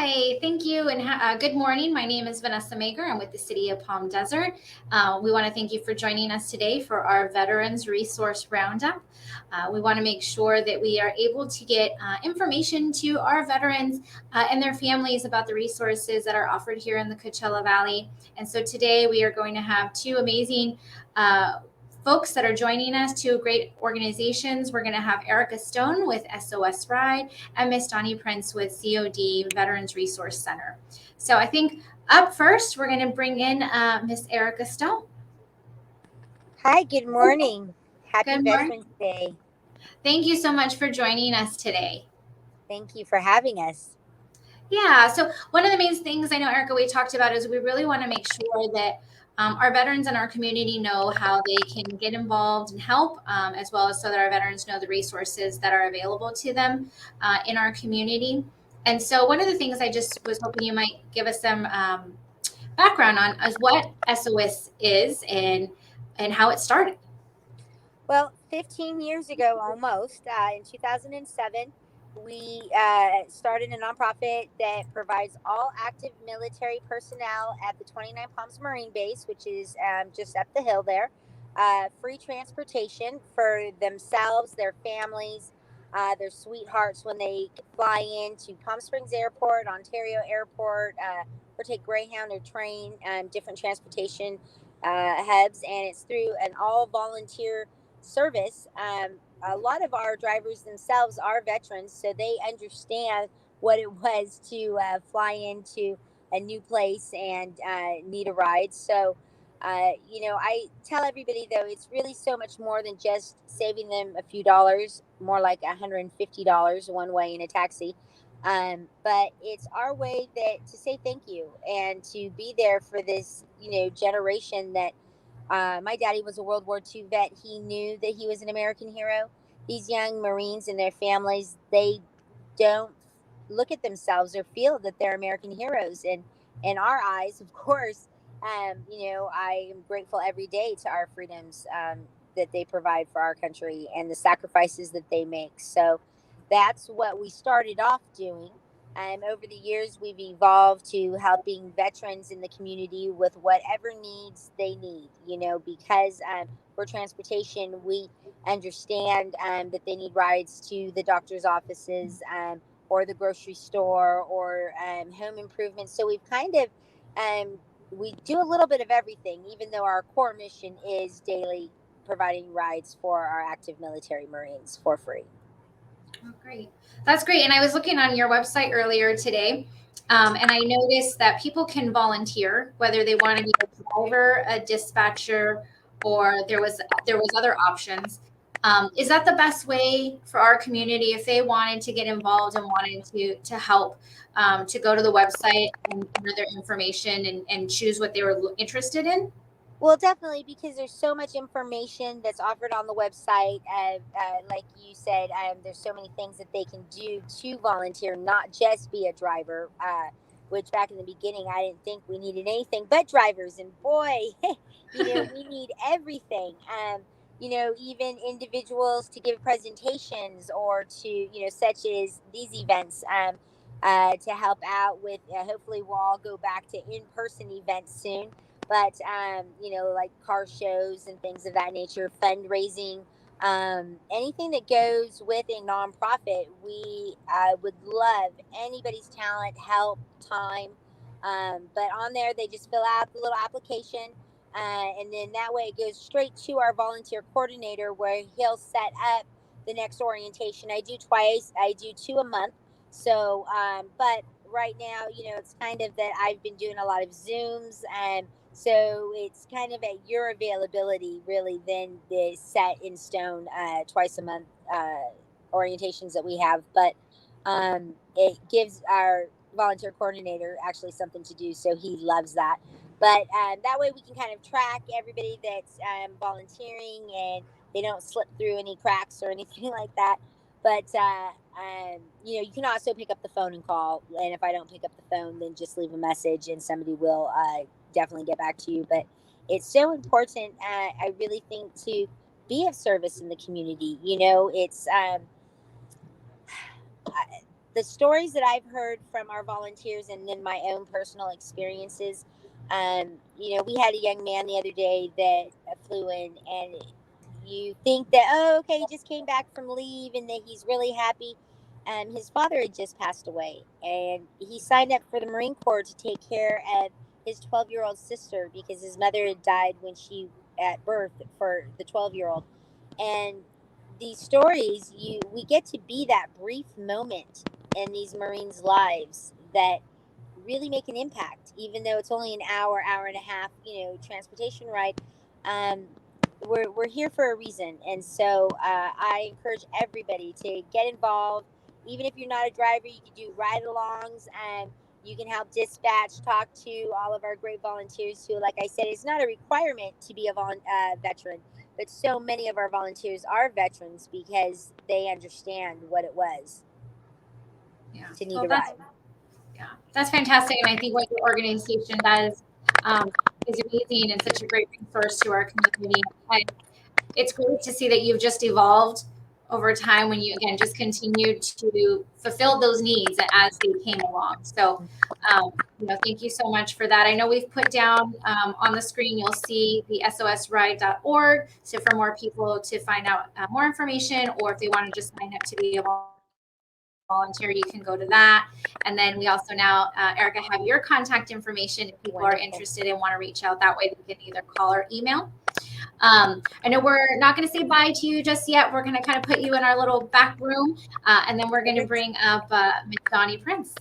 Hi, thank you, and good morning. My name is Vanessa Mager. I'm with the City of Palm Desert. We want to thank you for joining us today for our Veterans Resource Roundup. We want to make sure that we are able to get information to our veterans and their families about the resources that are offered here in the Coachella Valley. And so today we are going to have two amazing folks that are joining us, two great organizations. We're going to have Erica Stone with SOS Ride and Miss Donni Prince with COD Veterans Resource Center. So I think up first, we're going to bring in Miss Erica Stone. Hi, good morning. Happy Good morning. Veterans Day. Thank you so much for joining us today. Thank you for having us. Yeah, so one of the main things I know, Erica, we talked about is we really want to make sure that our veterans in our community know how they can get involved and help, as well as so that our veterans know the resources that are available to them in our community. And so one of the things I just was hoping you might give us some background on is what SOS is and how it started. Well, 15 years ago almost, in 2007, we started a nonprofit that provides all active military personnel at the 29 Palms Marine Base, which is just up the hill there, free transportation for themselves, their families, their sweethearts when they fly into Palm Springs Airport, Ontario Airport, or take Greyhound or train, different transportation hubs. And it's through an all volunteer service. A lot of our drivers themselves are veterans, so they understand what it was to fly into a new place and need a ride. So, I tell everybody though, it's really so much more than just saving them a few dollars, more like $150 one way in a taxi. But it's our way that to say thank you and to be there for this, generation that my daddy was a World War II vet. He knew that he was an American hero. These young Marines and their families, they don't look at themselves or feel that they're American heroes. And in our eyes, of course, I am grateful every day to our freedoms that they provide for our country and the sacrifices that they make. So that's what we started off doing. Over the years, we've evolved to helping veterans in the community with whatever needs they need, because for transportation, we understand that they need rides to the doctor's offices or the grocery store or home improvements. So we've kind of, we do a little bit of everything, even though our core mission is daily providing rides for our active military Marines for free. Oh, great. That's great. And I was looking on your website earlier today, and I noticed that people can volunteer, whether they want to be a driver, a dispatcher, or there was other options. Is that the best way for our community if they wanted to get involved and wanted to help, to go to the website and enter their information and choose what they were interested in? Well, definitely, because there's so much information that's offered on the website. Like you said, there's so many things that they can do to volunteer, not just be a driver. Which back in the beginning, I didn't think we needed anything but drivers. And boy, we need everything. Even individuals to give presentations or to, such as these events. To help out with, hopefully, we'll all go back to in-person events soon, but like car shows and things of that nature, fundraising, anything that goes with a nonprofit. We would love anybody's talent, help, time. But on there, they just fill out the little application, and then that way it goes straight to our volunteer coordinator, where he'll set up the next orientation. I do twice. I do two a month. So, but right now, it's kind of that I've been doing a lot of Zooms, and so it's kind of at your availability, really, than the set in stone twice a month orientations that we have. But it gives our volunteer coordinator actually something to do, so he loves that. But that way we can kind of track everybody that's volunteering, and they don't slip through any cracks or anything like that. But you can also pick up the phone and call. And if I don't pick up the phone, then just leave a message, and somebody will definitely get back to you. But it's so important, I really think, to be of service in the community. It's the stories that I've heard from our volunteers and then my own personal experiences, we had a young man the other day that flew in, and you think that, oh, okay, he just came back from leave and that he's really happy. His father had just passed away, and he signed up for the Marine Corps to take care of his 12-year-old sister because his mother had died when she at birth for the 12-year-old. And these stories, we get to be that brief moment in these Marines' lives that really make an impact, even though it's only an hour and a half, transportation ride. Um, we're here for a reason, and so I encourage everybody to get involved. Even if you're not a driver, you can do ride-alongs, and you can help dispatch, talk to all of our great volunteers who, like I said, it's not a requirement to be a veteran, but so many of our volunteers are veterans because they understand what it was to need a ride. Yeah, that's fantastic. And I think what your organization does is amazing and such a great resource to our community. And it's great to see that you've just evolved over time when you, again, just continued to fulfill those needs as they came along. So, thank you so much for that. I know we've put down on the screen, you'll see the sosride.org. So for more people to find out more information, or if they want to just sign up to be a volunteer, you can go to that. And then we also now, Erica, have your contact information if people are interested and want to reach out. That way they can either call or email. I know we're not going to say bye to you just yet. We're going to kind of put you in our little back room, and then we're going to bring up Ms. Donni Prince.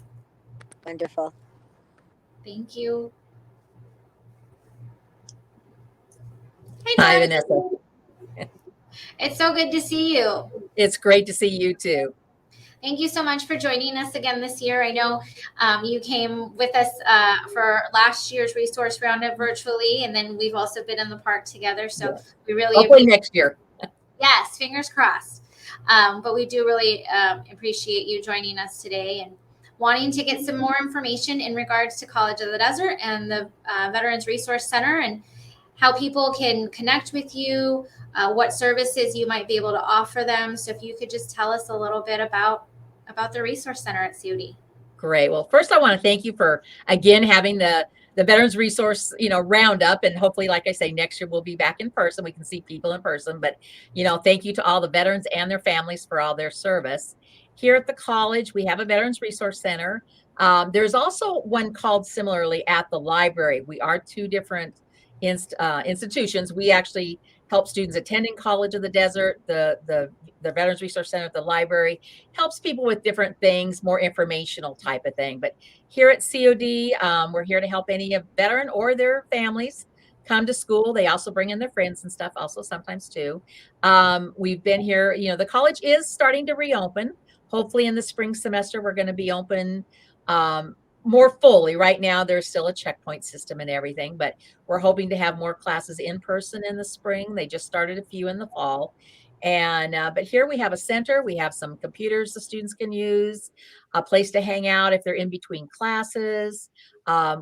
Wonderful. Thank you. Hi, Vanessa. It's so good to see you. It's great to see you too. Thank you so much for joining us again this year. I know you came with us for last year's resource roundup virtually, and then we've also been in the park together. So we really hopefully next year. Yes, fingers crossed. But we do really appreciate you joining us today and wanting to get some more information in regards to College of the Desert and the Veterans Resource Center and how people can connect with you, what services you might be able to offer them. So if you could just tell us a little bit about the Resource Center at COD. Great. Well, first I want to thank you for, again, having the Veterans Resource, roundup. And hopefully, like I say, next year we'll be back in person. We can see people in person. But, thank you to all the veterans and their families for all their service. Here at the college, we have a Veterans Resource Center. There's also one called similarly at the library. We are two different institutions. We actually help students attending College of the Desert. The Veterans Resource Center at the library helps people with different things, more informational type of thing. But here at COD, we're here to help any veteran or their families come to school. They also bring in their friends and stuff also sometimes too. We've been here, the college is starting to reopen. Hopefully in the spring semester, we're going to be open more fully. Right now, there's still a checkpoint system and everything, but we're hoping to have more classes in person in the spring. They just started a few in the fall. And but here we have a center. We have some computers the students can use, a place to hang out if they're in between classes.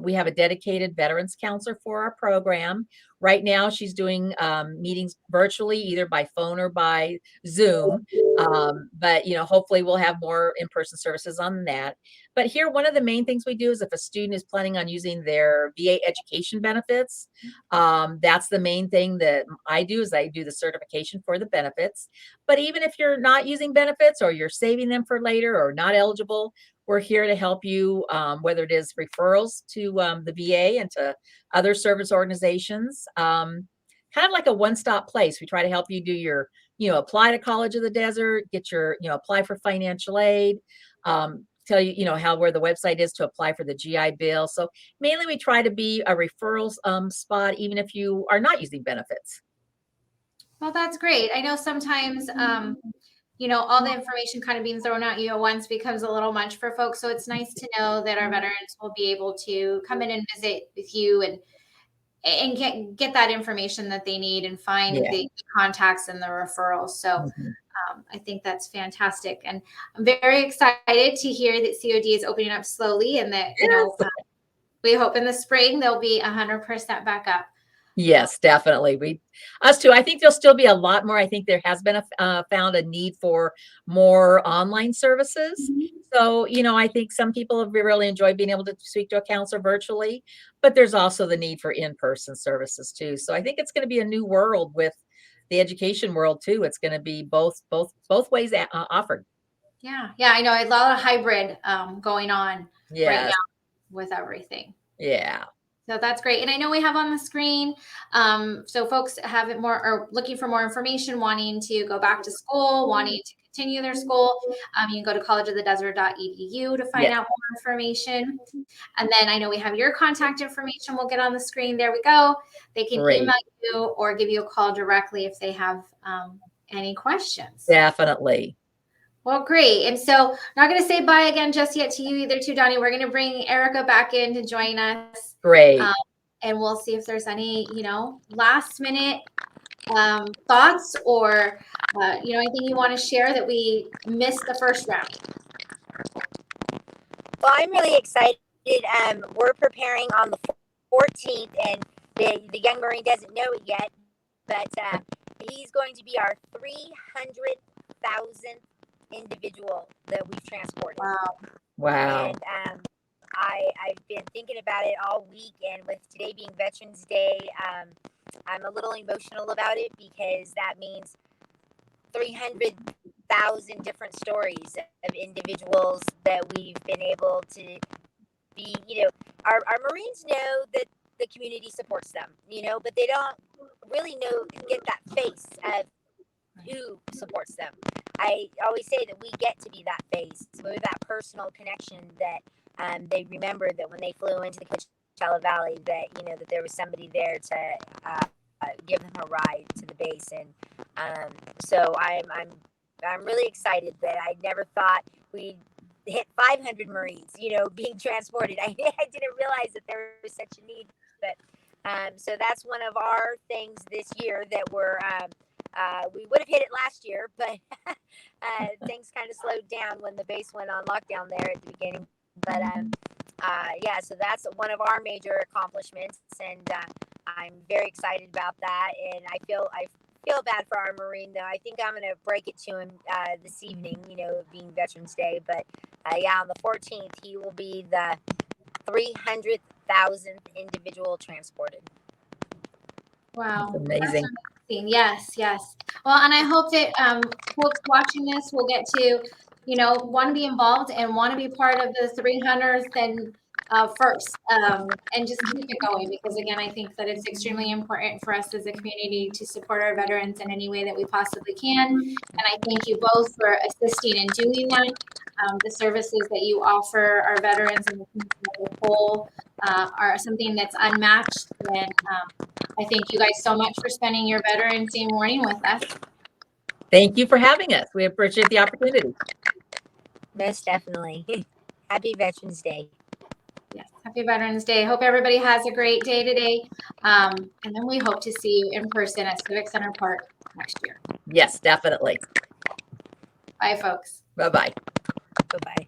We have a dedicated veterans counselor for our program. Right now, she's doing meetings virtually, either by phone or by Zoom. But hopefully we'll have more in-person services on that. But here, one of the main things we do is if a student is planning on using their VA education benefits, that's the main thing that I do is I do the certification for the benefits. But even if you're not using benefits or you're saving them for later or not eligible, we're here to help you, whether it is referrals to the VA and to other service organizations, kind of like a one-stop place. We try to help you do your, apply to College of the Desert, get your, apply for financial aid, tell you, where the website is to apply for the GI Bill. So mainly we try to be a referrals spot, even if you are not using benefits. Well, that's great. I know sometimes, all the information kind of being thrown at you at once becomes a little much for folks. So it's nice to know that our veterans will be able to come in and visit with you and get that information that they need and find the contacts and the referrals. So I think that's fantastic. And I'm very excited to hear that COD is opening up slowly and that, we hope in the spring they'll be 100% back up. Yes, definitely. Us too. I think there'll still be a lot more. I think there has been found a need for more online services. So, I think some people have really enjoyed being able to speak to a counselor virtually, but there's also the need for in-person services too. So I think it's going to be a new world with the education world too. It's going to be both ways offered. Yeah. Yeah. I know a lot of hybrid going on right now Yes. with everything. Yeah. So that's great. And I know we have on the screen, so folks have it more or looking for more information, wanting to go back to school, wanting to continue their school. You can go to collegeofthedesert.edu to find Yes. out more information. And then I know we have your contact information. We'll get on the screen. There we go. They can Great. email you or give you a call directly if they have any questions. Definitely. Well, great. And so not going to say bye again just yet to you either, too, Donni. We're going to bring Erica back in to join us. Great. And we'll see if there's any, last minute thoughts or, anything you want to share that we missed the first round. Well, I'm really excited. We're preparing on the 14th, and the young Marine doesn't know it yet, but he's going to be our 300,000th individual that we've transported. Wow. And I've been thinking about it all week, and with today being Veterans Day, I'm a little emotional about it because that means 300,000 different stories of individuals that we've been able to be, our Marines know that the community supports them, but they don't really get that face of who supports them. I always say that we get to be that face with that personal connection that they remember that when they flew into the Coachella Valley that, that there was somebody there to give them a ride to the base. And so I'm really excited that I never thought we'd hit 500 Marines, being transported. I didn't realize that there was such a need, but so that's one of our things this year that we would have hit it last year, but things kind of slowed down when the base went on lockdown there at the beginning. But yeah, so that's one of our major accomplishments, and I'm very excited about that. And I feel bad for our Marine, though. I think I'm going to break it to him this evening, being Veterans Day. But yeah, on the 14th, he will be the 300,000th individual transported. Wow. That's amazing. Yes. Well, and I hope that folks watching this will get to, want to be involved and want to be part of the 300th and first, and just keep it going, because again, I think that it's extremely important for us as a community to support our veterans in any way that we possibly can. And I thank you both for assisting in doing that. The services that you offer our veterans and the community as a whole are something that's unmatched. And I thank you guys so much for spending your Veterans Day morning with us. Thank you for having us. We appreciate the opportunity. Most definitely. Happy Veterans Day. Yes, happy Veterans Day. Hope everybody has a great day today. And then we hope to see you in person at Civic Center Park next year. Yes, definitely. Bye, folks. Bye-bye. Bye-bye.